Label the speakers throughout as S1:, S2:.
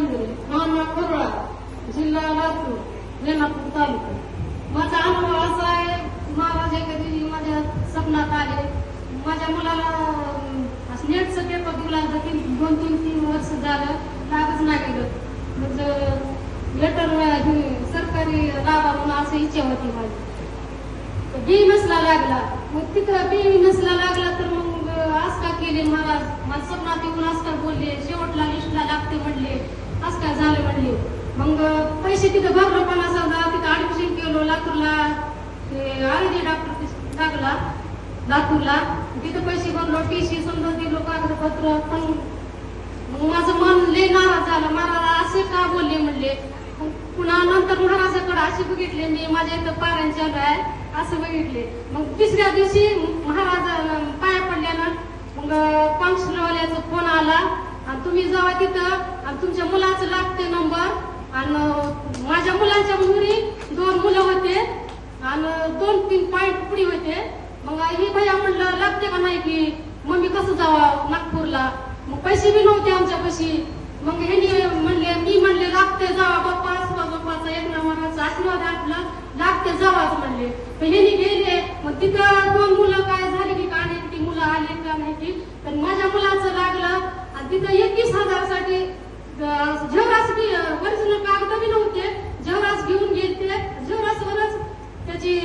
S1: चंद्रे, मामा कोरोळा, जिल्हा लातूर, रेणापूर तालुका. माझा अनुभव असा आहे, महाराज एका दिवशी माझ्या स्वप्नात आले. माझ्या मुलाला नेटचं पेपर दिला तर 2-3 वर्ष झालं लागच नाही गेलं. म्हणजे लेटर सरकारी लावा म्हणून असं इच्छा होती माझी. BMSला लागला. मग तिथं BMSला लागला तर मग आज का केले महाराज, माझ्या स्वप्नात येऊन आज का बोलले, शेवटला लिस्टला लागते म्हणले, आज काय झालं म्हणले. मग पैसे तिथं भरलो पण असं तिथं ऍडमिशन केलो लातूरला. आरडी डॉक्टर लागला लातूरला, तिथं पैसे भरलो, TC समजा दिलो, कागदपत्र. पण मग माझं मन लय नाराज झालं. महाराज असे का बोलले म्हणले. पुन्हा नंतर महाराजाकडे असे बघितले मी, माझ्या इथं पारायण चालू आहे असं बघितले. मग तिसऱ्या दिवशी महाराज पाया पडल्यानं मग काउन्सिलरवाल्याचा फोन आला आणि तुम्ही जावा तिथं आणि तुमच्या मुलाचं लागते नंबर. आणि माझ्या मुलांच्या मुली 2 मुलं होते आणि 2-3 पॉईंट पुढे होते. मग ही भैया म्हणलं लागते का नाही की मम्मी कसं जावा नागपूरला. मग पैसे बी नव्हते आमच्यापाशी. मग ह्यांनी म्हणले, मी म्हणले लागते जावा बाप्पा, बाप्पाचा एक नंबरचा आशीर्वाद आपला, लागते जावाच म्हणले. पण ह्यांनी गेले. मग तिथं 2 मुलं काय झाली की का नाही, ती मुलं आली का नाही ती. तर माझ्या मुलाचं लागलं आणि तिथं 21,000 साठी झेरास बी ओरिजिनल कागद बी नव्हते. झेरास घेऊन गेले, झेरासवरच त्याची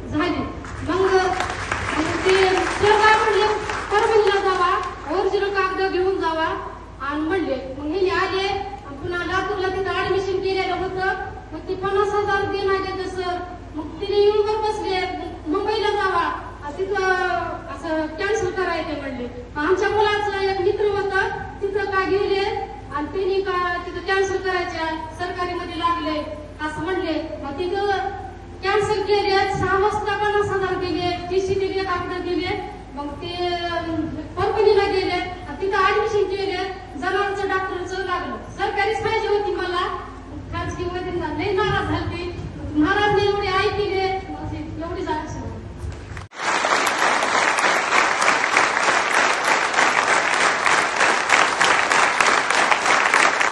S1: झाली. मग ते काय म्हणले, परभणीला जावा, ओरिजिनल कागद घेऊन जावा आणि म्हणले. मग हे आले पुन्हा लातूरला तिथं ऍडमिशन केलेलं होतं. मग ते 50,000 देणार सर. मग तिने येऊन वर बसले, मुंबईला जावा तिथं असं कॅन्सल करायचे म्हणले. आमच्या मुलाचं एक मित्र होता तिथं काय गेले आणि त्यांनी का तिथं कॅन्सल करायच्या सरकारी मध्ये लागले असं म्हणले. मग तिथं कॅन्सल केले. 6 वाजता